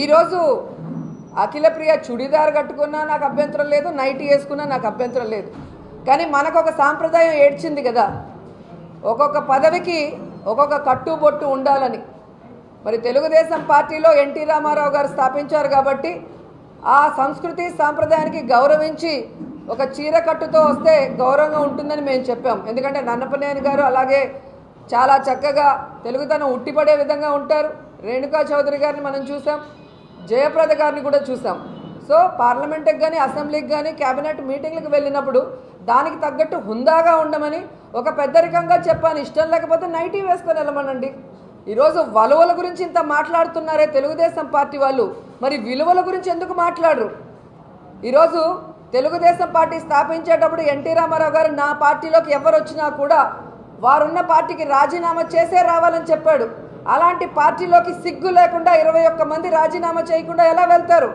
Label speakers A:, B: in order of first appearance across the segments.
A: ఈరోజు అఖిలప్రియ చుడిదార్ కట్టుకున్నా నాకు అభ్యంతరం లేదు, నైటీ వేసుకున్నా నాకు అభ్యంతరం లేదు. కానీ మనకు ఒక సాంప్రదాయం ఏడ్చింది కదా, ఒక్కొక్క పదవికి ఒక్కొక్క కట్టుబొట్టు ఉండాలని. మరి తెలుగుదేశం పార్టీలో ఎన్టీ రామారావు గారు స్థాపించారు కాబట్టి ఆ సంస్కృతి సాంప్రదాయానికి గౌరవించి ఒక చీర కట్టుతో వస్తే గౌరవంగా ఉంటుందని మేము చెప్పాం. ఎందుకంటే నన్నపనేని గారు అలాగే చాలా చక్కగా తెలుగుతనం ఉట్టిపడే విధంగా ఉంటారు. రేణుకా చౌదరి గారిని మనం చూసాం, జయప్రద గారిని కూడా చూసాం. సో పార్లమెంట్కి కానీ అసెంబ్లీకి కానీ క్యాబినెట్ మీటింగ్లకు వెళ్ళినప్పుడు దానికి తగ్గట్టు హుందాగా ఉండమని ఒక పెద్దరికంగా చెప్పాను. ఇష్టం లేకపోతే నైటీ వేసుకొని వెళ్ళమనండి. ఈరోజు వలువల గురించి ఇంత మాట్లాడుతున్నారే తెలుగుదేశం పార్టీ వాళ్ళు, మరి విలువల గురించి ఎందుకు మాట్లాడరు? ఈరోజు తెలుగుదేశం పార్టీ స్థాపించేటప్పుడు ఎన్టీ రామారావు గారు నా పార్టీలోకి ఎవరు వచ్చినా కూడా వారున్న పార్టీకి రాజీనామా చేసే రావాలని చెప్పాడు. అలాంటి పార్టీలోకి సిగ్గు లేకుండా 21 మంది రాజీనామా చేయకుండా ఎలా వెళ్తారు?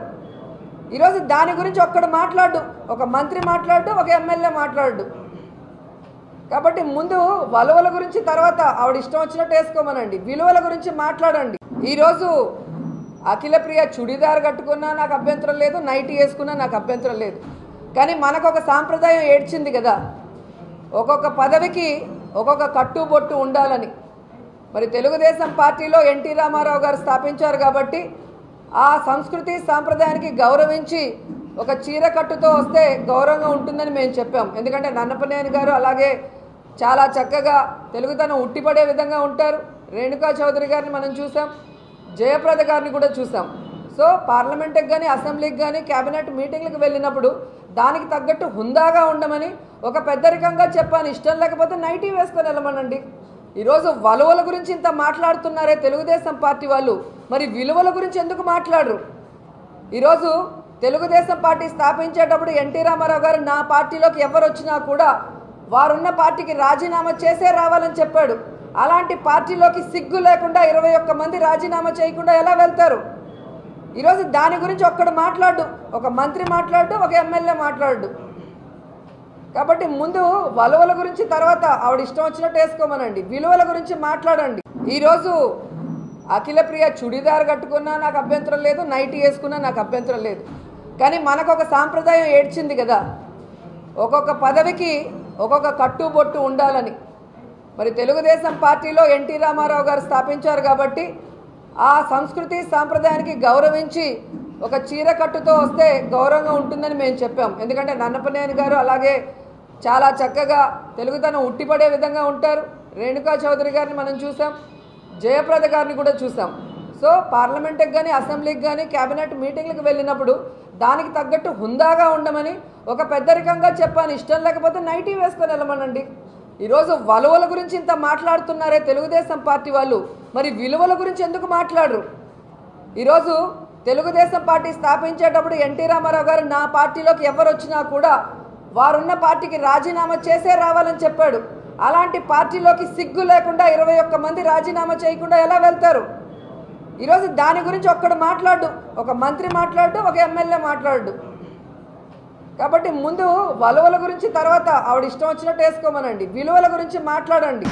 A: ఈరోజు దాని గురించి ఒక్కడు మాట్లాడు, ఒక మంత్రి మాట్లాడు, ఒక ఎమ్మెల్యే మాట్లాడు. కాబట్టి ముందు వలువల గురించి తర్వాత ఆవిడ ఇష్టం వచ్చినట్టు వేసుకోమనండి, విలువల గురించి మాట్లాడండి. ఈరోజు అఖిలప్రియ చుడిదార్ కట్టుకున్నా నాకు అభ్యంతరం లేదు, నైటీ వేసుకున్నా నాకు అభ్యంతరం లేదు. కానీ మనకు ఒక సాంప్రదాయం ఏడ్చింది కదా, ఒక్కొక్క పదవికి ఒక్కొక్క కట్టుబొట్టు ఉండాలని. మరి తెలుగుదేశం పార్టీలో ఎన్టీ రామారావు గారు స్థాపించారు కాబట్టి ఆ సంస్కృతి సాంప్రదాయానికి గౌరవించి ఒక చీర కట్టుతో వస్తే గౌరవంగా ఉంటుందని మేము చెప్పాం. ఎందుకంటే నన్నపనేని గారు అలాగే చాలా చక్కగా తెలుగుతనం ఉట్టిపడే విధంగా ఉంటారు. రేణుకా చౌదరి గారిని మనం చూసాం, జయప్రద గారిని కూడా చూసాం. సో పార్లమెంట్కి కానీ అసెంబ్లీకి కానీ క్యాబినెట్ మీటింగ్లకు వెళ్ళినప్పుడు దానికి తగ్గట్టు హుందాగా ఉండమని ఒక పెద్దరికంగా చెప్పాను. ఇష్టం లేకపోతే నైటీ వేసుకొని వెళ్ళమనండి. ఈరోజు వలువల గురించి ఇంత మాట్లాడుతున్నారే తెలుగుదేశం పార్టీ వాళ్ళు, మరి విలువల గురించి ఎందుకు మాట్లాడరు? ఈరోజు తెలుగుదేశం పార్టీ స్థాపించేటప్పుడు ఎన్టీ రామారావు గారు నా పార్టీలోకి ఎవరు వచ్చినా కూడా వారున్న పార్టీకి రాజీనామా చేసే రావాలని చెప్పాడు. అలాంటి పార్టీలోకి సిగ్గు లేకుండా 21 మంది రాజీనామా చేయకుండా ఎలా వెళ్తారు? ఈరోజు దాని గురించి ఒక్కడు మాట్లాడు, ఒక మంత్రి మాట్లాడు, ఒక ఎమ్మెల్యే మాట్లాడు. కాబట్టి ముందు వలువల గురించి తర్వాత ఆవిడ ఇష్టం వచ్చినట్టు వేసుకోమనండి, విలువల గురించి మాట్లాడండి. ఈరోజు అఖిలప్రియ చుడిదార్ కట్టుకున్నా నాకు అభ్యంతరం లేదు, నైటీ వేసుకున్నా నాకు అభ్యంతరం లేదు. కానీ మనకు ఒక సాంప్రదాయం ఏడ్చింది కదా, ఒక్కొక్క పదవికి ఒక్కొక్క కట్టుబొట్టు ఉండాలని. మరి తెలుగుదేశం పార్టీలో ఎన్టీ రామారావు గారు స్థాపించారు కాబట్టి ఆ సంస్కృతి సాంప్రదాయానికి గౌరవించి ఒక చీర కట్టుతో వస్తే గౌరవంగా ఉంటుందని మేము చెప్పాం. ఎందుకంటే నన్నపనేని గారు అలాగే చాలా చక్కగా తెలుగుతనం ఉట్టిపడే విధంగా ఉంటారు. రేణుకా చౌదరి గారిని మనం చూసాం, జయప్రద గారిని కూడా చూసాం. సో పార్లమెంట్కి కానీ అసెంబ్లీకి కానీ క్యాబినెట్ మీటింగ్లకు వెళ్ళినప్పుడు దానికి తగ్గట్టు హుందాగా ఉండమని ఒక పెద్దరికంగా చెప్పాను. ఇష్టం లేకపోతే నైటీ వేసుకొని వెళ్ళమనండి. ఈరోజు వలువల గురించి ఇంత మాట్లాడుతున్నారే తెలుగుదేశం పార్టీ వాళ్ళు, మరి విలువల గురించి ఎందుకు మాట్లాడరు? ఈరోజు తెలుగుదేశం పార్టీ స్థాపించేటప్పుడు ఎన్టీ రామారావు గారు నా పార్టీలోకి ఎవరు వచ్చినా కూడా వారున్న పార్టీకి రాజీనామా చేసే రావాలని చెప్పాడు. అలాంటి పార్టీలోకి సిగ్గు లేకుండా 21 మంది రాజీనామా చేయకుండా ఎలా వెళ్తారు? ఈరోజు దాని గురించి ఒక్కడు మాట్లాడు, ఒక మంత్రి మాట్లాడు, ఒక ఎమ్మెల్యే మాట్లాడు. కాబట్టి ముందు వలువల గురించి తర్వాత ఆవిడ ఇష్టం వచ్చినట్టు వేసుకోమనండి, విలువల గురించి మాట్లాడండి.